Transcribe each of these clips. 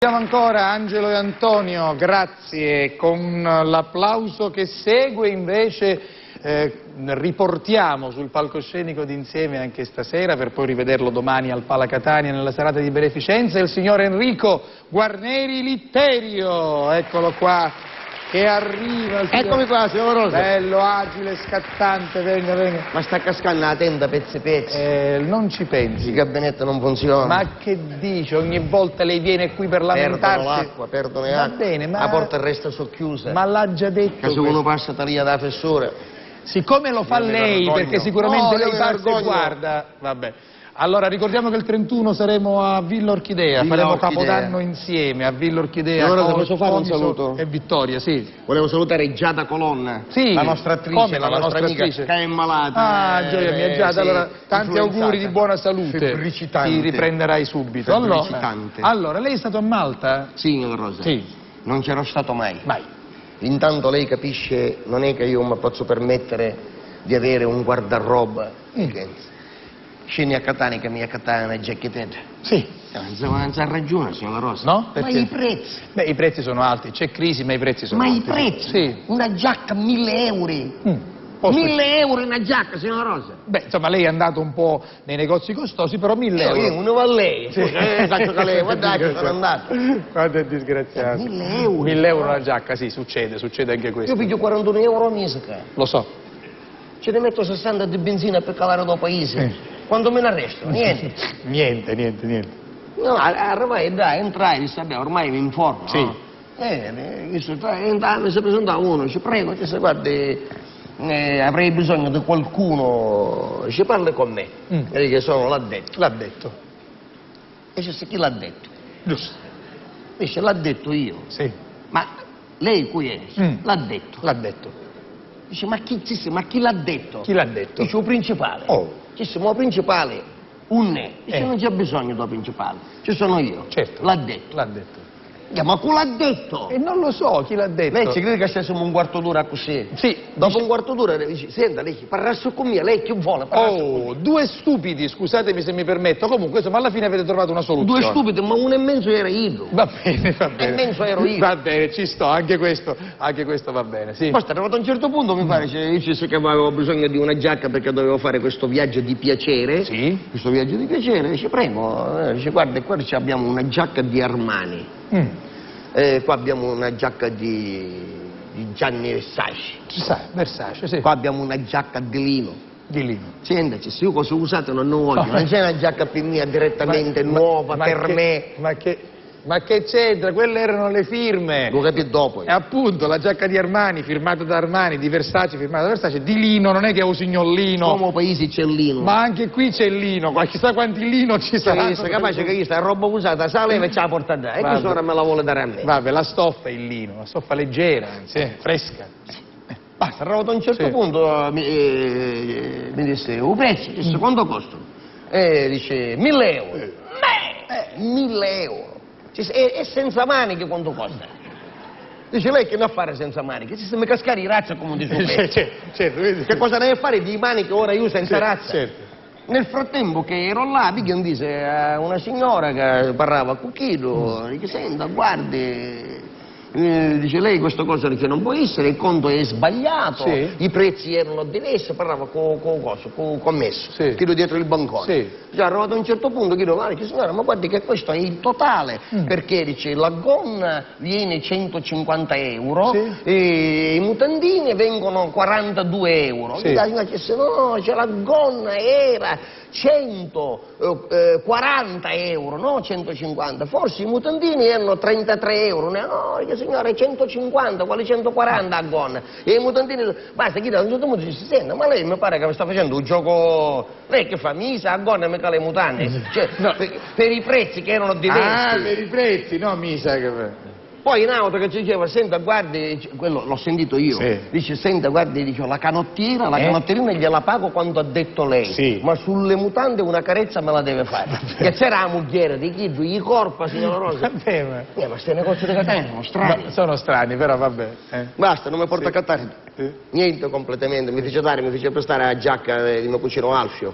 Siamo ancora Angelo e Antonio, grazie. Con l'applauso che segue invece riportiamo sul palcoscenico d'insieme anche stasera, per poi rivederlo domani al Pala Catania nella serata di beneficenza, il signor Enrico Guarneri Litterio, eccolo qua. Che arriva il Eccomi qua, signor Rosa. Bello, agile, scattante, venga, venga. Ma sta cascando la tenda pezzi pezzi. Non ci pensi. Il gabinetto non funziona. Ma che dice? Ogni volta lei viene qui per lamentarsi. Perdono l'acqua, perdono l'acqua. Va bene, ma... La porta resta socchiusa. Ma l'ha già detto. Che se uno passa taglia da fessura. Siccome lo fa lei, perché sicuramente lei passa e guarda. Vabbè. Allora, ricordiamo che il 31 saremo a Villa Orchidea, faremo Capodanno insieme a Villa Orchidea. Allora, posso fare un saluto? E Vittoria, sì. Volevo salutare Giada Colonna, sì, la nostra attrice, come la nostra amica, attrice? che è malata. Ah, gioia mia Giada, sì, allora tanti auguri di buona salute. Febbricitante. Ti riprenderai subito. Allora, lei è stato a Malta? Sì, signor Rosa. Sì. Non c'ero stato mai. Mai. Intanto lei capisce, non è che io mi posso permettere di avere un guardaroba. Scendi a Catania che mi ha Catania una giacchettetta. Sì. Non c'ha ragione, signora Rosa. No? Perché? Ma i prezzi. Beh, i prezzi sono alti, c'è crisi, ma i prezzi sono alti. alti. Ma i prezzi? Sì. Una giacca 1.000 euro. 1.000 euro una giacca, signora Rosa. Beh, insomma, lei è andato un po' nei negozi costosi, però 1.000 euro. Io uno va a lei. Sì. Faccio che lei, guardate, sono andato. Quanto è disgraziato. 1.000 euro. 1.000 euro una giacca, sì, succede anche questo. Io piglio 41 euro a mese. Lo so. Ce ne metto 60 di benzina per calare dal paese. Quando me ne arrestano? Niente. niente. No, arrivai, dai, entrai, disse, vabbè, ormai mi informo. Sì. No? Mi si presenta uno, dice, prego, dice, guardi, avrei bisogno di qualcuno, ci parli con me. E che sono l'addetto. L'addetto. E dice, chi l'ha detto? Giusto. Dice, l'ha detto io. Sì. Ma lei qui è? L'ha detto. L'ha detto. Dice, ma chi l'ha detto? Chi l'ha detto? Dice, il principale. Oh. Dice, ma il principale, dice, non c'è bisogno del principale, ci sono io. Certo. L'ha detto. L'ha detto. Ma chi l'ha detto? E non lo so chi l'ha detto. Lei ci crede che stessimo un quarto d'ora così? Sì. Dopo un quarto d'ora dice, senta, lei parlasse con me, lei che vuole parlasse con me. Due stupidi, scusatemi se mi permetto, comunque insomma alla fine avete trovato una soluzione. Due stupidi, ma uno e mezzo era io. Va bene. E mezzo ero io. Va bene, ci sto, anche questo va bene, sì. Basta, arrivato a un certo punto mi pare, io disse che avevo bisogno di una giacca perché dovevo fare questo viaggio di piacere. Sì. Questo viaggio di piacere, dice, prego, dice, guarda, qua abbiamo una giacca di Armani. Qua abbiamo una giacca di Gianni Versace. Ci sa, Versace, sì. Qua abbiamo una giacca di lino. Di lino. Sentaci, se io cosa usate non ne voglio. Non c'è una giacca per mia direttamente nuova per me. Ma che c'entra? Quelle erano le firme. Lo capì dopo. E appunto la giacca di Armani, firmata da Armani, di Versace, firmata da Versace, di lino, non è che è un signor lino. Come paesi c'è il lino. Ma anche qui c'è il lino, chissà quanti lino ci saranno. Sì, capace che questa è roba usata, sale e ce la porta a dare. E questa ora me la vuole dare a me. Vabbè, la stoffa è il lino, la stoffa leggera, anzi, fresca. Basta, arrivato a un certo punto mi disse, il prezzo, disse, quanto costano? Dice, 1.000 euro. 1.000 euro. E senza maniche quanto costa? Dice, lei che ne fare senza maniche? Se mi cascare i razza come dice lei. Certo. Che cosa deve fare di maniche ora io senza razza? Certo. Nel frattempo che ero là, mi disse a una signora che parlava a Cucchido, dice, senta, guardi, dice, lei questa cosa dice, non può essere, il conto è sbagliato, i prezzi erano diversi, parlava con commesso, chiedo dietro il bancone. Già arrivato a un certo punto, chiedo, signora, ma guardi che questo è il totale, perché dice, la gonna viene 150 euro e i mutandini vengono 42 euro. La signora disse, no, c'è la gonna era 140 euro, no 150, forse i mutandini erano 33 euro, no, signora, è 150, quale 140 a gonna? E i mutandini, basta, chi da un certo punto si sente, ma lei mi pare che mi sta facendo un gioco, lei che fa, misa a gonna e mica le mutande, cioè, no. per i prezzi che erano diversi. Ah, per i prezzi, no, misa che... Poi in auto che ci diceva, senta, guardi, quello l'ho sentito io, dice, senta, guardi, dice, la canotterina gliela pago quando ha detto lei, ma sulle mutande una carezza me la deve fare. Che c'era la mugliera di chi, gli corpa, signora Rosa. Ma questi negozi di Catania sono strani. Sono strani, però vabbè. Basta, non mi porta a Catania. Niente completamente, mi fece prestare la giacca di mio cugino Alfio.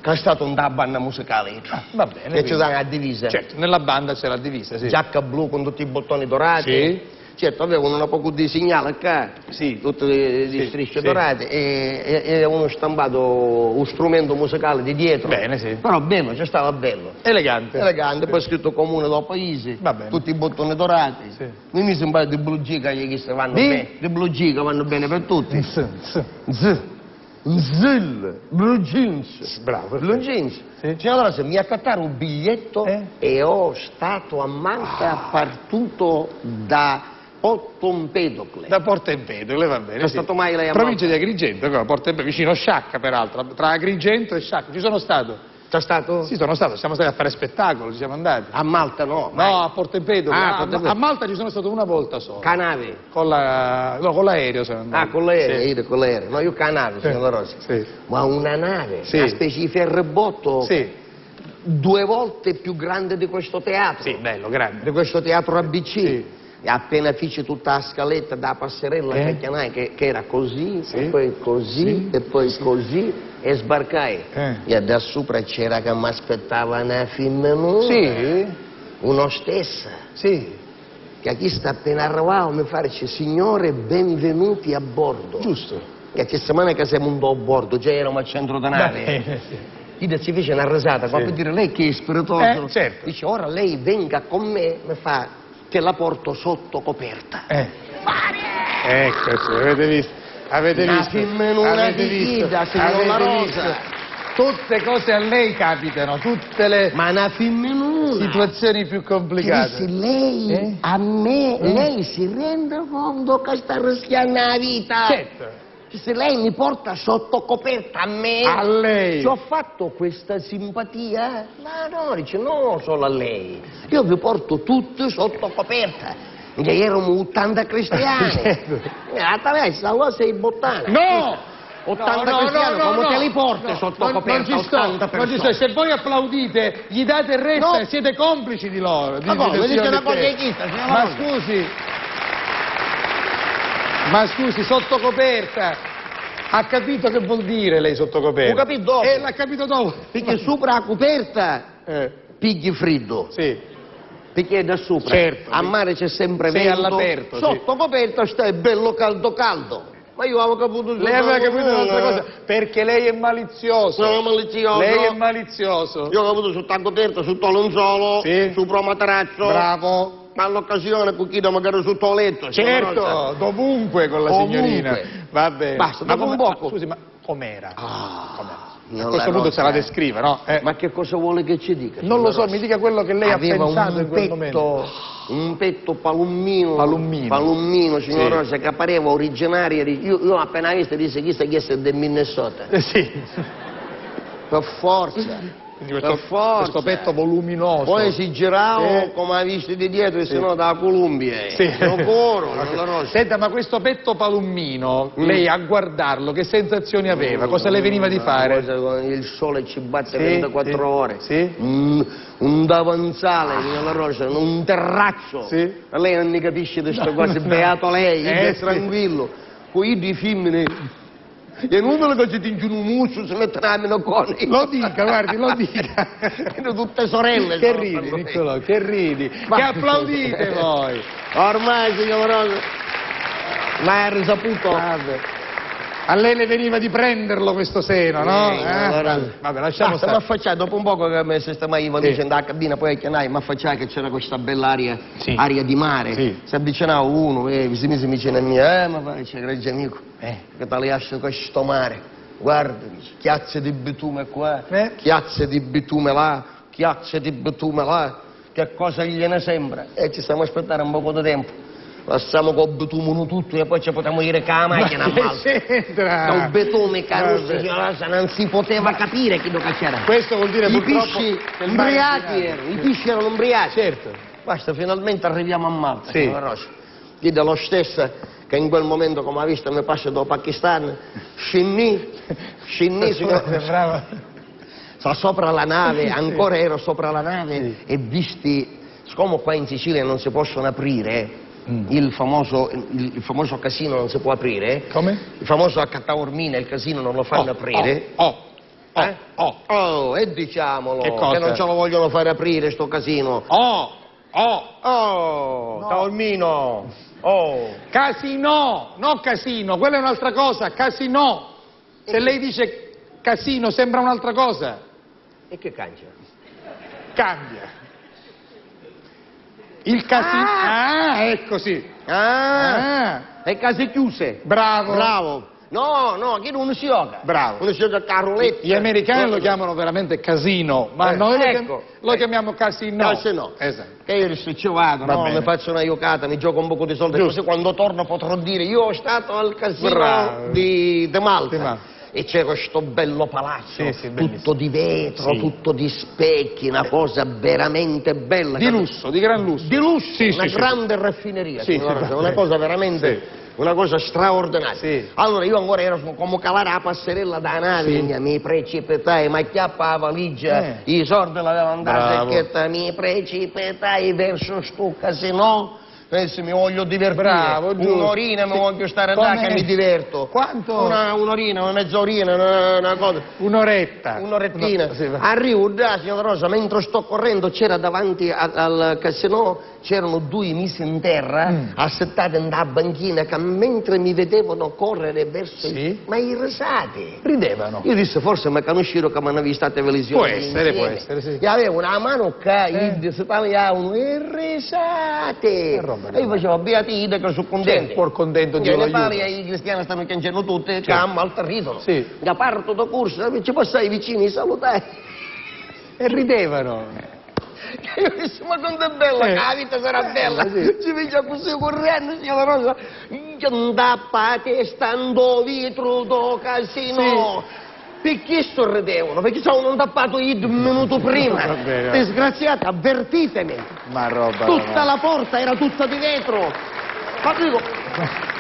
che è stato un da banda musicale. Va bene. Che quindi. ci dà la divisa. Certo, nella banda c'è la divisa, sì. Giacca blu con tutti i bottoni dorati. Sì. Certo, avevano un po' di segnale qua, Sì. tutte le Sì, strisce sì. dorate e uno stampato, un strumento musicale di dietro. Bene, sì. Però bello, ci stava bello. Elegante. Elegante, Sì. poi scritto comune del paese, Va bene. tutti i bottoni dorati. Sì. Mi mise un paio di blue giga che vanno Di? bene. Di blue giga vanno bene per tutti. Sì. Zil, blue jeans. Bravo. Blue jeans. Sì. Signora, se mi accattare un biglietto e ho stato a Malta partuto da Porto Empedocle. Da Porto Empedocle, va bene. È stato mai lei a Provincia Malta? di Agrigento, Porto Empedocle, vicino Sciacca peraltro, tra Agrigento e Sciacca. Ci sono stato. C'è stato? Sì, sono stato, siamo stati a fare spettacolo, ci siamo andati. A Malta no. No, a Porto Empedocle. Ah, a, Porto Empedocle. a Malta ci sono stato una volta solo. Canave. Con l'aereo sono andato. Ah, con l'aereo, Sì. io con l'aereo. No, io canave, Sì. signora Rosa. Sì. Ma una nave, Sì. una specie di ferrebotto, Sì, 2 volte più grande di questo teatro. sì, bello, grande. Di questo teatro ABC. Sì. E appena fece tutta la scaletta da passerella che era così, Sì. e poi così, Sì. e poi così, e sbarcai. E da sopra c'era che mi aspettava una femmina. Sì, Uno stessa. sì, Che chi sta appena arrivato mi fa dice, signore, benvenuti a bordo. giusto. Che questa settimana che siamo un po' a bordo, già eravamo al centro da nave. bene, sì. Io ci fece una risata, qua Sì. per dire, lei che è spiritoso. Certo. Dice, ora lei venga con me, mi fa, che la porto sotto coperta. Eccoci, avete visto? Avete Una visto? femminuna Avete di visto? Chida, signora Avete Rosa. visto? Tutte cose a lei capitano, tutte le Ma una femminuna. situazioni più complicate. Che disse, lei, a me, lei si rende conto che sta rischiando la vita? Certo. Se lei mi porta sotto coperta a me, A lei. ci ho fatto questa simpatia? Ma no, dice, no, solo a lei. Io vi porto tutti sotto coperta. Perché erano 80 cristiani. Certo. Attraverso la cosa sei bottana. No! 80 cristiani, come te li porti sotto coperta? Non ci sto, 80 non ci sto. persone. Se voi applaudite, gli date il resto No. e siete complici di loro. Ma come? del Dite signor una cosa Litteri. echista, signora Ma Rosa. scusi, ma scusi, sotto coperta. Ha capito che vuol dire lei sotto coperta? Ho capito dopo. L'ha capito dopo. Perché sopra la coperta Eh, pigli freddo. sì. Perché è da sopra. Certo, A sì. mare c'è sempre Sì, vento. all'aperto, sì. Sotto coperta stai bello caldo caldo. Ma io avevo capito... Lei aveva capito un'altra cosa, perché lei è malizioso. Sono malizioso. Lei è malizioso. Io ho avuto sotto la coperta, sotto l'onzolo, Sì. sopra il matrazzo. Bravo. Ma all'occasione con chi da magari sotto il letto. signora Rosa. Certo, dovunque con la Ovunque. signorina. Va bene. Basta, dopo un poco. Scusi, ma com'era? Com'era? A Non questo la punto se la Rosa. descrive, no? Ma che cosa vuole che ci dica? Non lo so, signora mi dica quello che lei Aveva ha pensato un in quel petto, momento. un petto palummino, Palummino. signor Sì. Rosa, che pareva originaria io appena visto disse chissà chi è del Minnesota, Sì. per forza, Quindi per forza. questo petto voluminoso. Poi si girava Sì. come ha visto di dietro e se no dalla Columbia, Sì. non coro, signora Rosa. Senta, ma questo petto palummino, lei a guardarlo, che sensazioni aveva? Cosa le veniva di fare? Il sole ci batte Sì, 24 sì. ore. Sì. Un davanzale, signora Rosa, un terrazzo. Sì. Lei non ne capisce di queste No, cose, no. beato lei, è Sì. tranquillo. Poi di femmine. E non me lo che ci tingono un musso, se mettono a meno con. Lo dica, guardi, lo dica. Sono tutte sorelle. Che sono ridi, quando- Niccolò, che ridi. Ma- Che applaudite voi. Ormai, signora Rosa, ma è risaputo. Vabbè. A lei le veniva di prenderlo questo seno, no? allora- Vabbè, lasciamo Basta, ma stare. affacciai, dopo un poco che mi sistemai Sì. dicendo alla cabina, poi chiamai, ma affacciai che c'era questa bella aria, Sì. aria di mare. Sì. Si avvicinava uno e si mise vicino a me, ma vai, c'è grande amico, che te lascio questo mare. Guarda, dice, chiazze di bitume qua, chiazze di bitume là, chiazze di bitume là, che cosa gliene sembra? E ci stiamo a aspettare un po' di tempo. Lasciamo col bitume tutto e poi ci potremo dire che la macchina a Malta. c'entra? Col betume caruso, Vabbè. signora Rosa, non si poteva capire chi lo c'era. Questo vuol dire I purtroppo pisci che il mare è ubriachi inquinato. erano, i pisci erano ubriachi. Certo. Basta, finalmente arriviamo a Malta, Sì. signora Rosa. Io dello stesso che in quel momento, come ha visto, mi passa dal Pakistan, scinni, signora Rosa. Bravo. Sto sopra la nave, ancora ero sopra la nave e visti, siccome qua in Sicilia non si possono aprire, il famoso casino non si può aprire, Come? il famoso a Cattaormina, il casino non lo fanno aprire, Oh. E diciamolo, Che cosa? che non ce lo vogliono fare aprire sto casino. No. Taormino. Casino, no casino, quella è un'altra cosa, casino. Se lei dice casino sembra un'altra cosa. E che cambia? Cambia. Il casino. Ecco sì. E case chiuse. Bravo. No, che non si gioca. Bravo. Non si gioca a carolette. Gli americani lo chiamano veramente casino, ma noi lo chiamiamo casino. Casino. Esatto. Che io se ci vado, Va bene. mi faccio una giocata, mi gioco un po' di soldi, così quando torno potrò dire io sono stato al casino di Malta. E c'è questo bello palazzo, tutto di vetro, tutto di specchi, una cosa veramente bella. Di lusso, di gran lusso. Di lusso, una grande raffineria, una cosa veramente... Una cosa straordinaria. Allora io ancora ero come calare la passerella da nave, mi precipitai, ma chiappa la valigia, i soldi l'avevo andata secchetta, mi precipitai verso sto casino. Adesso mi voglio divertire. Bravo, un'orina mi voglio stare là che mi diverto. Quanto? Un'orina, una mezz'orina, una cosa. Un'oretta. Un'orettina. Arrivo da, signora Rosa, mentre sto correndo c'era davanti al casino, c'erano due misi in terra, assettati in da banchina, che mentre mi vedevano correre verso ma i risati. Ridevano. Io disse, forse mi conoscero che mi hanno visto a televisione. Può essere, sì. E avevo una mano che si tagliavano e risate. E io facevo beatite che sono contento. Pur contento di in Italia i cristiani stanno piangendo tutti, cammo al territorio. Da parto da corsa, ci passai vicini, salutai. E ridevano. Io disse, ma quanto è bella, la vita sarà bella. Ci fece così correndo, signora Rosa. Andappate stando vetro do casino. Perché sorridevano? Perché sono tappato io un minuto prima. Disgraziati, avvertitemi. Ma roba. Tutta la porta era tutta di vetro. Ma dico,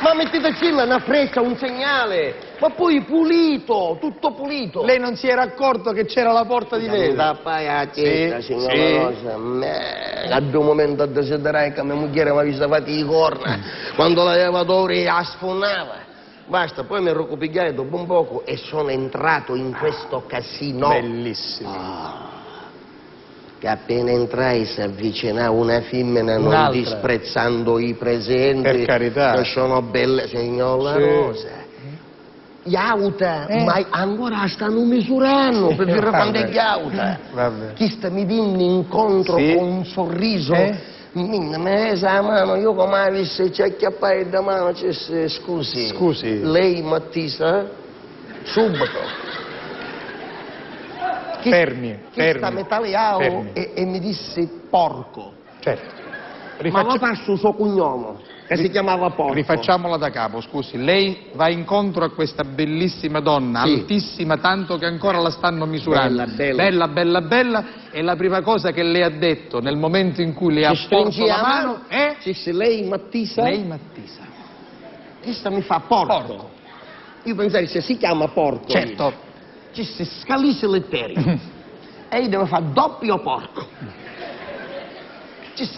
ma metteteci là una freccia, un segnale. Ma poi pulito, tutto pulito. Lei non si era accorto che c'era la porta di vetro? Tappai la testa, signora Rosa. Ad un momento desiderai che mia moglie mi avesse fatto i corna. Quando l'aveva d'ore la sfonnava. Basta, poi mi ero ripigliato dopo un poco e sono entrato in questo casino. Bellissimo. Che appena entrai si avvicinava una femmina non disprezzando i presenti. Per carità. Che sono belle, signora Rosa. Gli auta, ma ancora stanno misurando per dire quando è gli auta. Chi sta mi venne incontro con un sorriso. Mi messa la mano, io come avessi ci acchiappai da mano, scusi, lei Mattisa? Subito. Fermi. Sta metallaiao e mi disse porco. Certo. Ma va perso il suo cognome, che si chiamava Porco. Rifacciamola da capo, scusi. Lei va incontro a questa bellissima donna, altissima, tanto che ancora la stanno misurando. Bella. E la prima cosa che lei ha detto nel momento in cui le ha porto la mano è... Disse, lei Mattisa? Lei Mattisa. Questa mi fa porco. Io pensai se si chiama porco. Certo. Ci si scalisse lettere. E io devo fare doppio porco.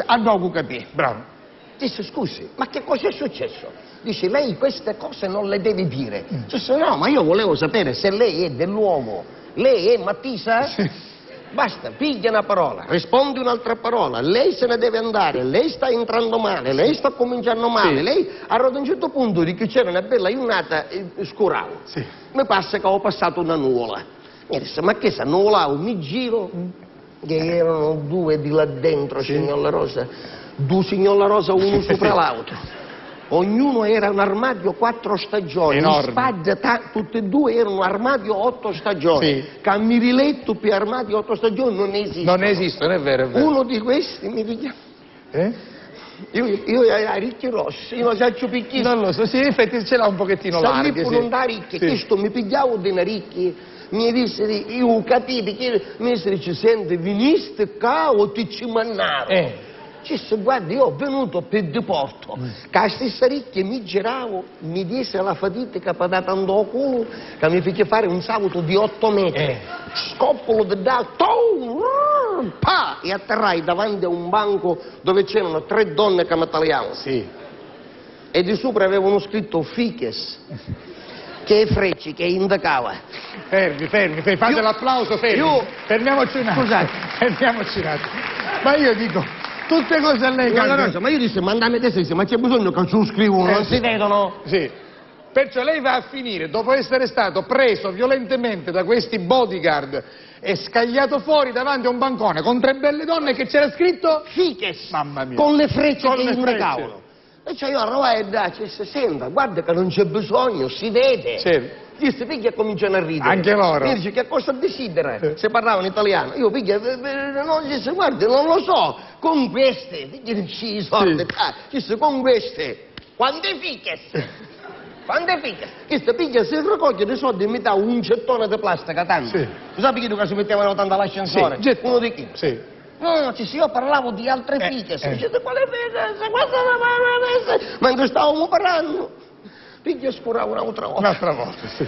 A dopo capì. Bravo. Disse, scusi, ma che cosa è successo? Dice, lei queste cose non le deve dire. Disse, no, ma io volevo sapere se lei è del luogo. Lei è Mattisa? Basta, piglia una parola, rispondi un'altra parola, lei se ne deve andare, lei sta entrando male, lei sta cominciando male, lei a un certo punto di che c'era una bella giornata scuravo. Mi passa che ho passato una nuvola. Mi disse, ma che sa, nuvolavo, mi giro, che erano due di là dentro, signora Rosa, due signora Rosa, uno sopra l'altro. Ognuno era un armadio 4 stagioni, in spagna, tutte e due erano un armadio 8 stagioni. Cameriletto per armadio 8 stagioni non esistono. Non esistono, è vero. Uno di questi mi dice... Io a ricchi rossi, io faccio picchino. Non lo so, sì, in effetti ce l'ha un pochettino larghi. Non da ricchi, questo mi pigliavo dei ricchi, mi disse, io capivo che mi disse, senti, veniste qua o ti ci mannavo? Disse, guarda, io ho venuto per deporto, che la stessa ricchia mi giravo, mi disse la fatica che ha dato andò a culo, che mi fece fare un salto di 8 metri, scoppolo di da, e atterrai davanti a un banco dove c'erano 3 donne che mi tagliavano. E di sopra avevano scritto Fiches. che frecci, che indicava. Fermi, fate l'applauso, fermiamoci un attimo. Scusate. Fermiamoci un attimo. Ma io dico, tutte cose a lei calde. Ma io disse, mandami te stessa, ma c'è bisogno che ci scrivono, non si vedono? Sì. Perciò lei va a finire, dopo essere stato preso violentemente da questi bodyguard e scagliato fuori davanti a un bancone con 3 belle donne che c'era scritto Fiches, mamma mia, con le frecce con che le indicavano. E cioè io arrovai e disse, senta, guarda che non c'è bisogno, si vede. Sì. Disse, piglia e cominciano a ridere. Anche loro. Io dice, che cosa desidera? Se parlavano italiano. Io piglia, no, disse, guarda, non lo so, con queste, piglia ci sorte, disse, con queste, quante fiches? Quante fiche? Questa piglia se raccoglie dei soldi e mi dà un gettone di plastica tanto. Sì. Tu sai che si mettevano tanto all'ascensore? Sì, Uno di chi? Sì. No, io parlavo di altre fiche. Dice, quale fiche? Ma in stavamo parlando. Piglia scurava un'altra volta. Un'altra volta, sì.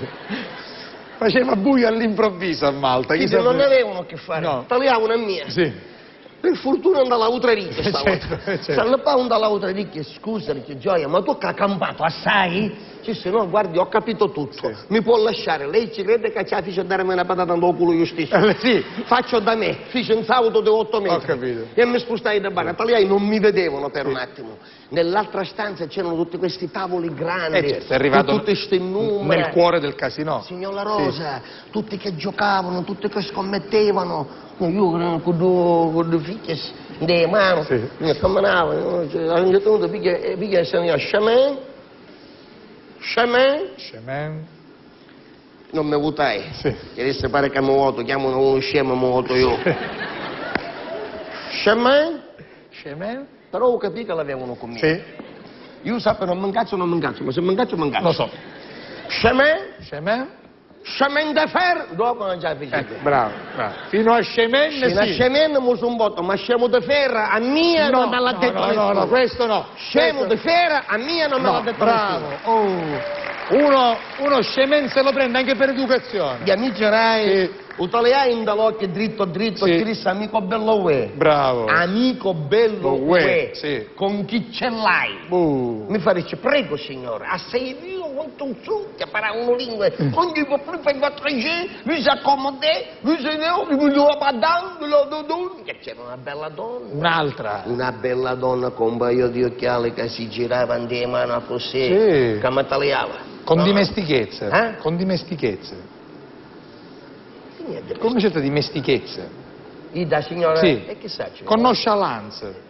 Faceva buio all'improvviso a Malta. Dice, non ne avevano a che fare. No. Tagliavano a mia. Sì. Per fortuna andava all'altra ricca stavolta. Certo. Salpavo all'altra ricca, scusa, che gioia, ma tu che hai campato assai? Dice, no, guardi, ho capito tutto. Sì. Mi può lasciare. Lei ci crede che ci ha fatto darmi una patata nel culo io stesso? Sì. Faccio da me, fece un sabato di 8 metri. Ho capito. E mi spostai da bar. Italiani non mi vedevano per un attimo. Nell'altra stanza c'erano tutti questi tavoli grandi. Certo, è arrivato con tutti questi numeri. nel cuore del casino. Signor La Rosa, tutti che giocavano, tutti che scommettevano. Io con due figlie delle mani, mi camminavo, a un certo punto piglia e se ne Chemin. Non mi votai. Sì. E adesso pare che mi voto, chiamano uno scemo e mi voto io. Chemin? Però ho capito che l'avevano con me. Sì. Io sapevo non mi incazzo, ma se mi incazzo. Lo so. Chemin de fer, dopo non c'è vicino. Bravo. Fino a Chemin, Fino a sì. Chemin mi sono botto, ma scemo de fer a mia non me l'ha detto nessuno. No, questo no. Scemo de fer a mia non me l'ha detto bravo. nessuno. Uno Chemin se lo prende anche per educazione. Gli amici erai, utaliai in dall'occhio dritto, Sì. scrisse amico bello uè. Bravo. Amico bello uè. Sì. Con chi ce l'hai? Mi fa dice, prego signore, a sei io quanto un su, che parla una lingua, non gli può più per votre jeu, vi si accomodè, vi si ne, vi lo padano, che c'era una bella donna. Un'altra. Una bella donna con un paio di occhiali che si girava in di mano così, Sì. che mi tagliava. Con dimestichezza. Eh? Con dimestichezza. Niente, Con una certa dimestichezza. da signora, Sì. e che sa? Con nonchalance.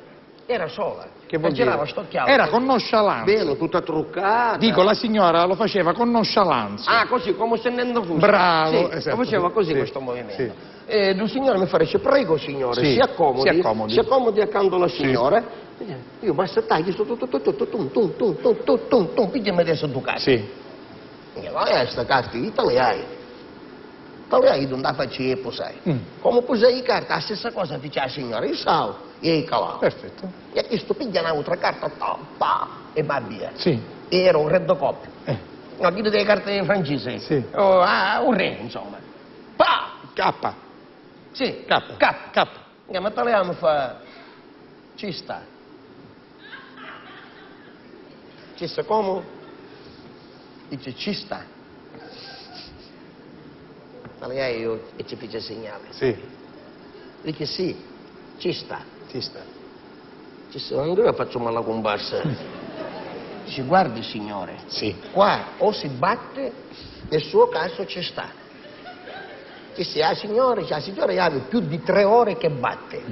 Era sola. Che vuol girava dire? sto occhiale. Era con nonchalance. Bello, tutta truccata. Dico, la signora lo faceva con nonchalance. Ah, così, come se ne fosse. Bravo, Sì, esatto. lo faceva così Sì, questo movimento. sì. E il signore mi fa, dice, prego signore, Sì, si accomodi. si accomodi. Si accomodi accanto alla signora. Io basta taglio, pigliami adesso Ducati. Sì. E allora questa carta italiana. Italiani non la facevo, sai. Come posai carta, la stessa cosa faceva la signora, io sao, e calavo. Perfetto. E questo piglia un'altra carta, e va via. Sì. E era un reddocopio. No, chi delle carte francesi? Sì. Un re, insomma. Pa! K. Sì. K. E ma italiano fa... Ci sta. Ci sta come? Dice ci sta. Italiano io e ci fece segnale. Sì. Dice sì, ci sta. Ci sta. Ci sta, allora facciamo la comparsa. Dice guardi signore. Sì. Qua o si batte, nel suo caso ci sta. Se la signora ha più di 3 ore che batte.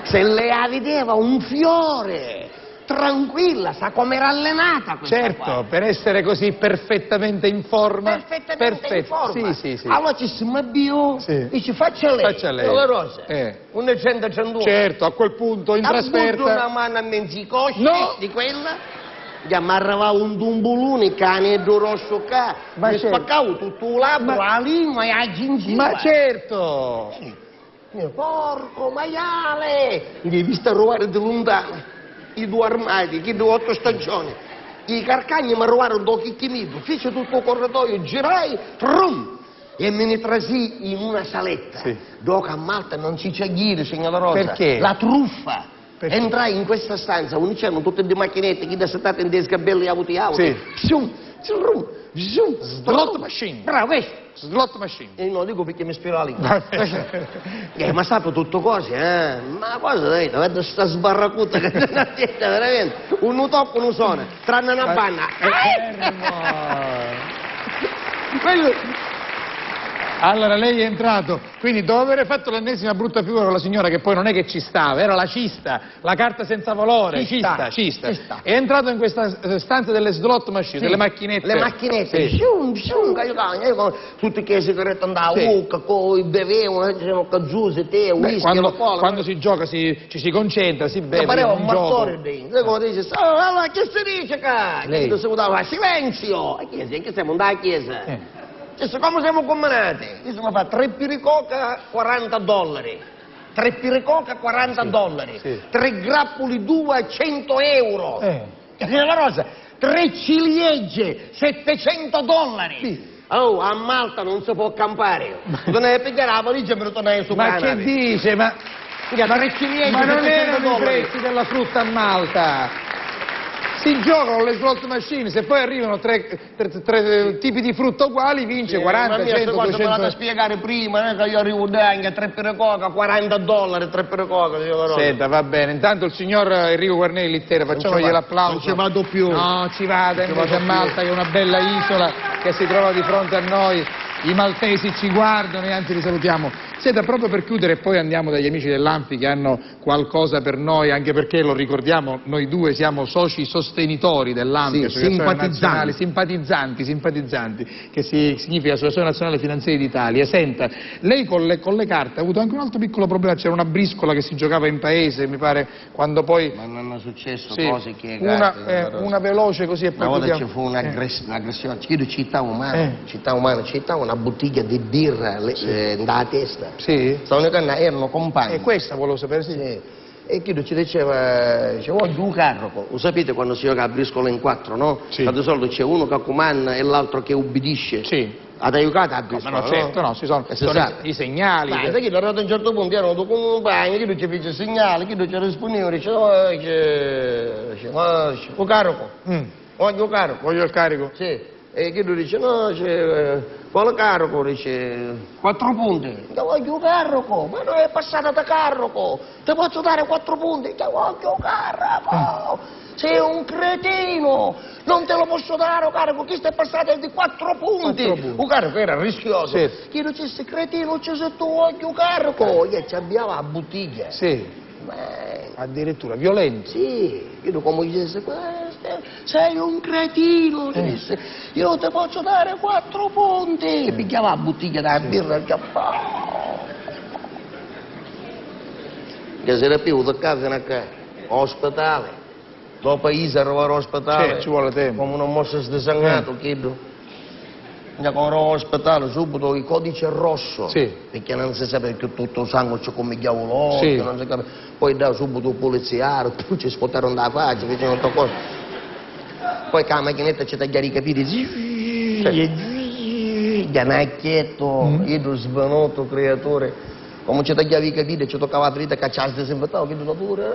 Se lei la vedeva un fiore, tranquilla, sa come era allenata questa Certo, qua. per essere così perfettamente in forma. Perfettamente in forma. Sì. Allora ci si mabbiò, Sì. dice faccia lei. Faccia lei. La Rosa. 1,102. Certo, a quel punto in Abbutto una trasferta. mano a mezzo i cosci No. di quella. Gli arrivava un dumbulone, canetto rosso qua. Ma Mi certo. spaccavo tutto il labbro, la lingua e la gengiva. Ma certo! Porco maiale! Li hai visto arrivare di lontano. I 2 armadi, che 8 stagioni. I carcagni mi arrivarono da chicchi mito. Fece tutto il corridoio, girai, trum! E me ne trasì in una saletta. Sì. Dopo a Malta non si c'è ghire, signora Rosa. Perché? La truffa. Perché? Entrai in questa stanza, non c'erano tutte le macchinette, chi da settata in dei sgabelli auto, Sì. zoom, zoom, zoom, Slot machine. bravo, questo. Slot machine. E non dico perché mi ispira la lingua. Ma sapete tutto cose, eh? Ma cosa dite? Vedete sta sbarracuta che c'è una testa, veramente. Un tocco non suona, tranne una banna. Quello... Allora lei è entrato, quindi dopo aver fatto l'ennesima brutta figura con la signora che poi non è che ci stava, era la cista, la carta senza valore, cista. È entrato in questa stanza delle slot machine, delle macchinette. Le macchinette, tutti che sigarette andavano, bevevano, cazzuse, tè, whisky, quando si gioca ci si concentra, si beve. Pareva un martore dentro, come dice, allora che si dice qua? Lei. Silenzio! Che siamo andati a chiesa? Come siamo combinati? Io sono fatto 3 piricoca, $40. 3 piricoca, $40. Sì. 3 grappoli 2, €100. La rosa, 3 ciliegie, $700. Sì. Oh, a Malta non si può campare. Non è pigliare la valigia per tornare su Ma Canale. che dice? Ma 3 ciliegie, non $700. erano i prezzi della frutta a Malta. Si giocano le slot machine, se poi arrivano tre tipi di frutta uguali, vince 40, 100, 200... Me l'ha spiegare prima, che io arrivo anche a 3 piricoca, $40, 3 piricoca. Senta, va bene. Intanto il signor Enrico Guarneri Littera, facciamogli l'applauso. Non ci vado più. No, ci vada, invece a Malta, che è una bella isola che si trova di fronte a noi. I maltesi ci guardano e anzi li salutiamo. Senta, proprio per chiudere e poi andiamo dagli amici dell'Anfi che hanno qualcosa per noi, anche perché lo ricordiamo, noi due siamo soci sostenitori dell'Anfi, sì, simpatizzanti, che significa Associazione Nazionale Finanzieri d'Italia. Senta, lei con le carte ha avuto anche un altro piccolo problema, c'era una briscola che si giocava in paese, mi pare, quando poi... Ma non è successo sì, cose che... una veloce così e poi... Una volta ci fu un'aggressione, città umana, una bottiglia di birra da testa. Sì? Erano compagni. E questa volevo sapere, sì. E chi ci diceva, voglio un carro. Lo sapete quando si gioca a briscola in 4, no? Sì. Di solito c'è uno che comanda e l'altro che ubbidisce. Sì. Ad aiutato a briscola, no, certo, no, ci sono i segnali. Dai, sai che arrivato a un certo punto erano due compagni, chi ci fece segnali, chi ci rispondeva, dice, un carico. Voglio un carico. Voglio il carico? Sì. E chi dice, no, quale carico? Dice, 4 punti. Io voglio un carico, ma non è passata da carico. Ti posso dare 4 punti? Io voglio un carico. Sei un cretino, non te lo posso dare un carico, chi stai passato di 4 punti? Un carico era rischioso. Sì. Chi dice, cretino, c'è se tu voglio un carico? Io ci abbiamo la bottiglia. Sì. Addirittura violento. Sì, io come disse, sei un cretino, disse, io ti posso dare 4 punti. E picchiava la bottiglia da birra, che si era più toccato fino a qua, ospedale, dopo paese arrivare all'ospedale, ci vuole tempo. Come non mosso sdesangato, chiedo. Quando ero all'ospedale subito il codice rosso, perché non si sa perché tutto il sangue c'è come diavolo, non si capisce. Poi da subito il poliziario, poi ci sputtarono da faccia, fecero altre cose. Poi con la macchinetta ci tagliarono i capelli, Gianacchietto, io svenuto creatore, come ci tagliava i capelli, ci toccava la ferita, cacciava disinfettato, che dottore,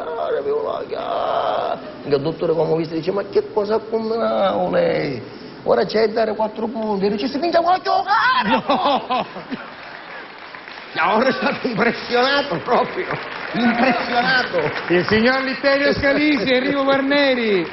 il dottore come ho visto dice, ma che cosa ha combinato lei? Ora c'è da dare 4 punti, dice si vince a giocare! No! Ora è stato impressionato proprio, impressionato! Il signor Litterio Scalisi, Enrico Guarneri.